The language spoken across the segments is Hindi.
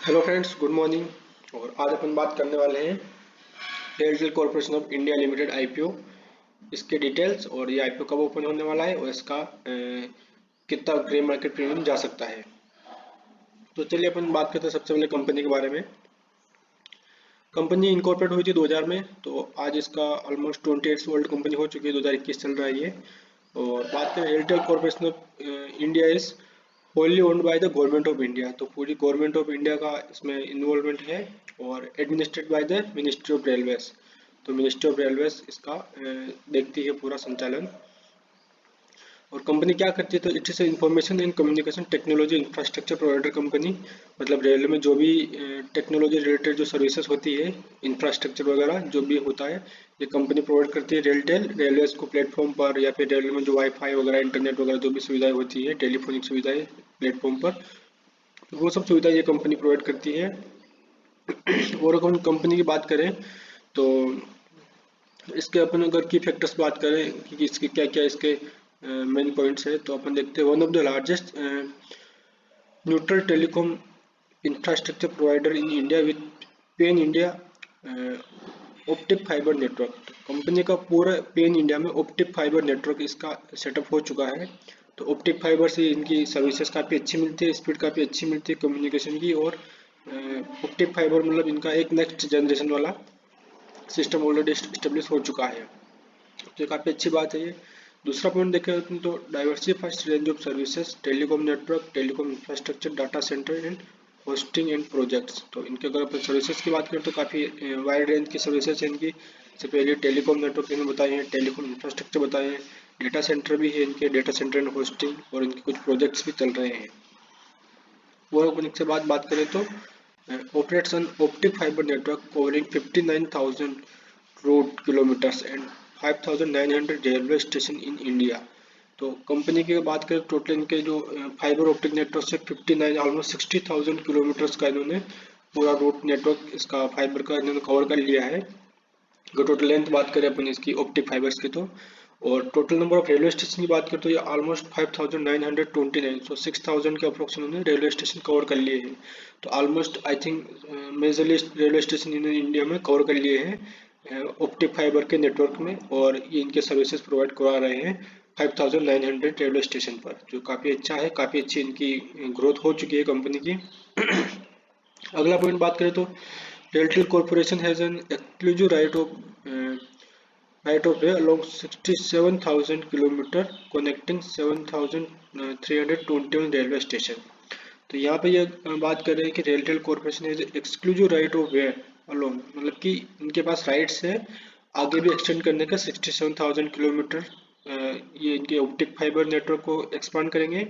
Hello friends, good morning. और आज अपन बात करने वाले हैं Airtel corporation of India limited IPO, इसके डिटेल्स और ये आईपीओ कब ओपन होने वाला है और इसका कितना ग्रे मार्केट प्रीमियम जा सकता है। तो चलिए अपन बात करते हैं सबसे पहले कंपनी के बारे में। कंपनी इनकॉर्पोरेट हुई थी 2000 में, तो आज इसका ऑलमोस्ट 28 वर्ल्ड कंपनी हो चुकी है। 2021 चल रहा है ये। और बात करें Airtel corporation of India is wholly owned by the government of India, तो पूरी गवर्नमेंट ऑफ इंडिया का इसमें इन्वॉल्वमेंट है और administrate by the ministry of railways. तो मिनिस्ट्री ऑफ रेलवेज इसका देखती है पूरा संचालन। और कंपनी क्या करती है, तो it is information and communication technology infrastructure provider company. मतलब रेलवे में जो भी टेक्नोलॉजी रिलेटेड जो सर्विसेज होती है, इंफ्रास्ट्रक्चर वगैरह जो भी होता है, ये कंपनी प्रोवाइड करती है रेलटेल रेलवेज को प्लेटफॉर्म पर, या फिर रेलवे में जो वाईफाई वगैरह, इंटरनेट वगैरह जो भी सुविधाएं होती है, टेलीफोनिक सुविधाएं प्लेटफॉर्म पर, वो सब सुविधाएं ये कंपनी प्रोवाइड करती है। और अगर हम कंपनी की बात करें तो इसके अपन अगर की फैक्टर्स बात करें कि इसके क्या क्या इसके मेन पॉइंट्स है, तो अपन देखते हैं one of the largest neutral telecom infrastructure provider in India with pen India optic fibre network. Company का पूरा पेन इंडिया में ऑप्टिक फाइबर नेटवर्क इसका सेटअप हो चुका है। तो ऑप्टिक फाइबर से इनकी सर्विसेज काफ़ी अच्छी मिलती है, स्पीड काफ़ी अच्छी मिलती है कम्युनिकेशन की। और ऑप्टिक फाइबर मतलब इनका एक नेक्स्ट जनरेशन वाला सिस्टम ऑलरेडी स्टेब्लिश हो चुका है, तो काफ़ी अच्छी बात है ये। दूसरा पॉइंट देखें अपन तो diversified range of services, telecom network, telecom infrastructure, data centre and hosting and projects. तो इनके अगर अपन सर्विसेज की बात करें तो काफ़ी वाइड रेंज की सर्विसेज है इनकी। सबसे पहले टेलीकॉम नेटवर्क इन्होंने बताए हैं, टेलीकॉम इंफ्रास्ट्रक्चर बताए हैं, डेटा सेंटर भी है इनके, डेटा सेंटर एंड होस्टिंग, और इनके कुछ प्रोजेक्ट्स भी चल रहे हैं। वो अपन इसके बाद बात करें तो operates an optic fiber network covering 59,000 road kilometers and 5,900 railway station in India। तो कंपनी की बात करें टोटल इनके जो फाइबर ऑप्टिक नेटवर्क से 59 ऑलमोस्ट 60,000 किलोमीटर्स का इन्होंने पूरा रूट नेटवर्क इसका फाइबर का इन्होंने कवर कर लिया है। अगर टोटल लेंथ बात करें अपन इसकी ऑप्टिक फाइबर्स की तो, और total number of railway station की बात करें तो ये ऑलमोस्ट 5,929, सो 6,000 के अप्रोक्स उन्होंने रेलवे स्टेशन कवर कर लिए हैं। तो almost I think majorly railway station इन्होंने इंडिया में कवर कर लिए हैं ऑप्टिक फाइबर के नेटवर्क में, और ये इनके सर्विसेज प्रोवाइड करवा रहे हैं 5,900 रेलवे स्टेशन पर, जो काफ़ी अच्छा है। काफ़ी अच्छी इनकी ग्रोथ हो चुकी है कंपनी की। अगला पॉइंट बात करें तो Airtel corporation has an exclusive right of way along 67,000 kilometre connecting 7,321 railway station. तो यहाँ पे ये बात कर रहे हैं कि RailTel corporation is exclusive right of way along, मतलब कि इनके पास राइट्स है आगे भी एक्सटेंड करने का 67,000 किलोमीटर। ये इनके ऑप्टिक फाइबर नेटवर्क को एक्सपांड करेंगे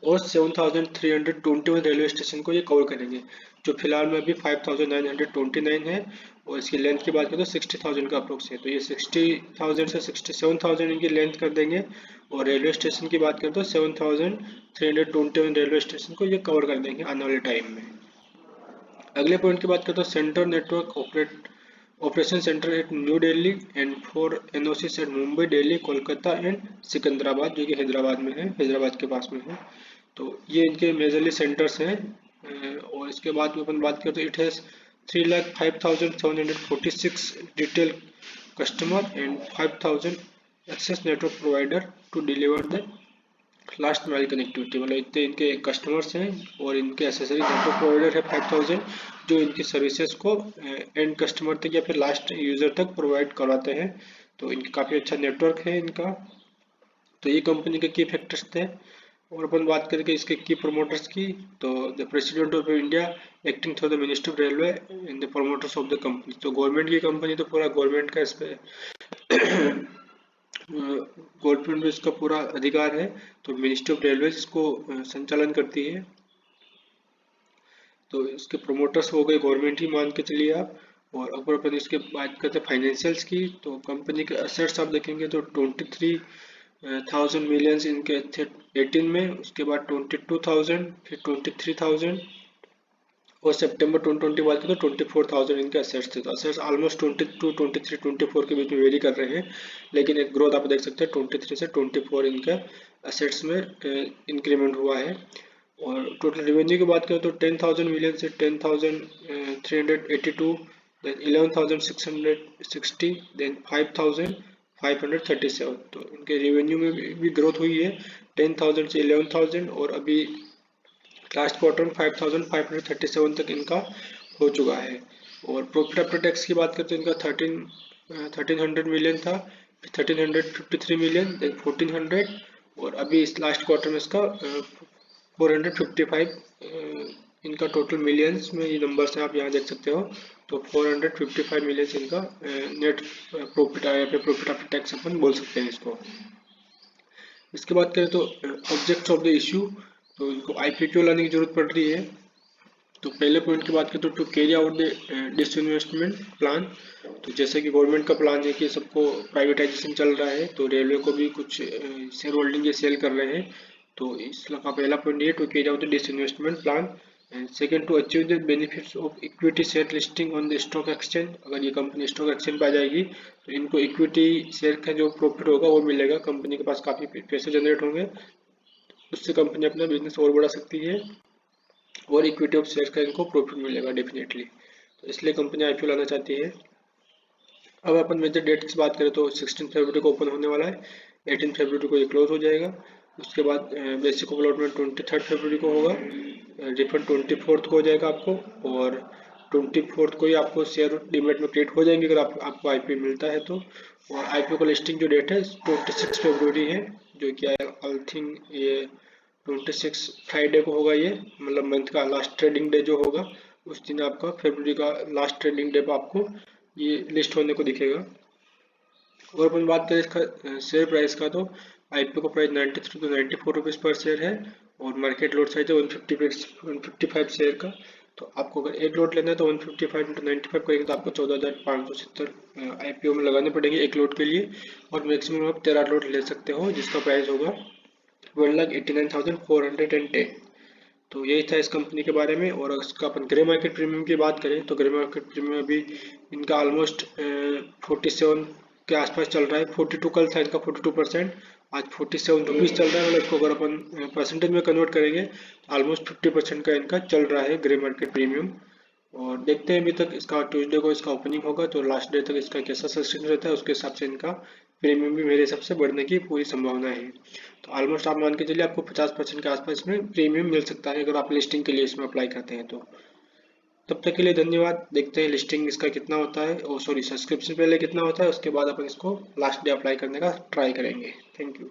और 7,321 रेलवे स्टेशन को ये कवर करेंगे, जो फिलहाल में अभी 5,929 है। और इसकी लेंथ की बात करें तो 60,000 का अप्रोक्स है, तो ये 60,000 से 67,000 इनकी लेंथ कर देंगे। और रेलवे स्टेशन की बात करें तो 7,321 रेलवे स्टेशन को ये कवर कर देंगे आने वाले टाइम में। अगले पॉइंट की बात करें तो centre network operation centre at New Delhi and 4 NOCs at Mumbai, Delhi, Kolkata and Secunderabad, जो कि हैदराबाद में है, हैदराबाद के पास में है। तो ये इनके मेजरली सेंटर्स हैं। और इसके बाद में अपन बात करें तो it has 3,05,746 retail customer and 5,000 access network provider to deliver the last mile connectivity. मतलब इतने इनके कस्टमर्स हैं और इनके एसेसरी नेटवर्क प्रोवाइडर है 5,000, जो इनकी सर्विसेज को एंड कस्टमर तक या फिर लास्ट यूजर तक प्रोवाइड कराते हैं। तो इनका काफ़ी अच्छा नेटवर्क है इनका। तो ये कंपनी के की फैक्टर्स थे। और अपन बात करेंगे इसके की प्रमोटर्स की, तो the president of India acting through the minister of railway and the promoters of the company. तो गवर्नमेंट की कंपनी तो पूरा गवर्नमेंट का इस पे गवर्नमेंट में इसका पूरा अधिकार है। तो मिनिस्ट्री ऑफ रेलवे इसको संचालन करती है। तो इसके प्रोमोटर्स हो गए गवर्नमेंट ही मान के चलिए आप। और अगर अपन इसके बात करते हैं फाइनेंशियल्स की, तो कंपनी के असेट्स आप देखेंगे तो 23,000 मिलियंस इनके थे 18 में, उसके बाद 22,000, फिर 23,000, और सितंबर 2020 बात करें तो 24,000 इनके असेट्स थे। तो असेट्स ऑलमोस्ट 22, 23, 24 के बीच में वेरी कर रहे हैं, लेकिन एक ग्रोथ आप देख सकते हैं 23 से 24 इनका असेट्स में इंक्रीमेंट हुआ है। और टोटल रेवेन्यू की बात करें तो 10,000 मिलियन से 10,382, देन 11,660, देन 5,537। तो इनके रेवेन्यू में भी ग्रोथ हुई है 10,000 से 11,000, और अभी लास्ट क्वार्टर में 5,537 तक इनका हो चुका है। और प्रॉफिट आफ्टर टैक्स की बात करते हैं इनका 1300 मिलियन था, 1353 मिलियन, देन 1400, और अभी इस लास्ट क्वार्टर में इसका 455 इनका टोटल मिलियंस में ये नंबर्स हैं, आप यहाँ देख सकते हो। तो 455 मिलियंस इनका नेट प्रॉफिट आया, या प्रॉफिट आफ्टर टैक्स अपन बोल सकते हैं इसको। इसके बाद करें तो ऑब्जेक्ट्स ऑफ द इश्यू, तो इनको आईपीओ क्यों लाने की जरूरत पड़ रही है। तो पहले पॉइंट की बात करें तो to carry out the disinvestment plan. तो जैसे कि गवर्नमेंट का प्लान है कि सबको प्राइवेटाइजेशन चल रहा है, तो रेलवे को भी कुछ शेयर होल्डिंग ये सेल कर रहे हैं। तो इसका पहला पॉइंट ये to carry out the disinvestment plan. And second to achieve the benefits of equity share listing on the stock exchange. अगर ये कंपनी स्टॉक एक्सचेंज पे आ जाएगी तो इनको इक्विटी शेयर का जो प्रॉफिट होगा वो मिलेगा, कंपनी के पास काफ़ी पैसे जनरेट होंगे, उससे कंपनी अपना बिजनेस और बढ़ा सकती है, और इक्विटी ऑफ शेयर का इनको प्रॉफिट मिलेगा डेफिनेटली। तो इसलिए कंपनी आईपीओ लाना चाहती है। अब अपन मेजर डेट की बात करें तो 16 फरवरी को ओपन होने वाला है, 18 फरवरी को ये क्लोज हो जाएगा। उसके बाद बेसिक अलॉटमेंट 23 फरवरी को होगा, रिफंड 24 को हो जाएगा आपको, और 24 को ही आपको शेयर डीमेट में क्रिएट हो जाएंगे अगर आपको आईपीओ मिलता है तो। और आईपीओ का लिस्टिंग जो डेट है 26 फरवरी है, जो कि आई थिंक ये 26 फ्राइडे को होगा, ये मतलब मंथ का लास्ट ट्रेडिंग डे जो होगा उस दिन आपका फरवरी का लास्ट ट्रेडिंग डे पर आपको ये लिस्ट होने को दिखेगा। और अपन बात करें इसका शेयर प्राइस का, तो आईपीओ का प्राइस 93 टू 94 रुपीज़ पर शेयर है, और मार्केट लॉट साइज है 155 शेयर का। तो आपको अगर एक लॉट लेना है तो 155 इंटू 95 करेंगे तो आपको 14,570 आईपीओ में लगाने पड़ेंगे एक लॉट के लिए, और मैक्सिमम आप 13 लॉट ले सकते हो, जिसका प्राइस होगा 1,89,410। तो यही था इस कंपनी के बारे में। और इसका अपन ग्रे मार्केट प्रीमियम की बात करें तो ग्रे मार्केट प्रीमियम अभी इनका ऑलमोस्ट 47 के आसपास चल रहा है। 42 कल था इनका 42%, आज 47 रुपीज़ चल रहा है। मतलब इसको अगर अपन परसेंटेज में कन्वर्ट करेंगे तो ऑलमोस्ट 50% का इनका चल रहा है ग्रे मार्केट प्रीमियम। और देखते हैं अभी तक इसका ट्यूसडे को इसका ओपनिंग होगा तो लास्ट डे तक इसका कैसा सस्टेन रहता है, उसके हिसाब से इनका प्रीमियम भी मेरे हिसाब से बढ़ने की पूरी संभावना है। तो ऑलमोस्ट आप मान के चलिए आपको 50% के आसपास इसमें प्रीमियम मिल सकता है अगर आप लिस्टिंग के लिए इसमें अप्लाई करते हैं तो। तब तक के लिए धन्यवाद। देखते हैं लिस्टिंग इसका कितना होता है, और सॉरी सब्सक्रिप्शन पहले कितना होता है, उसके बाद अपन इसको लास्ट डे अप्लाई करने का ट्राई करेंगे। Thank you.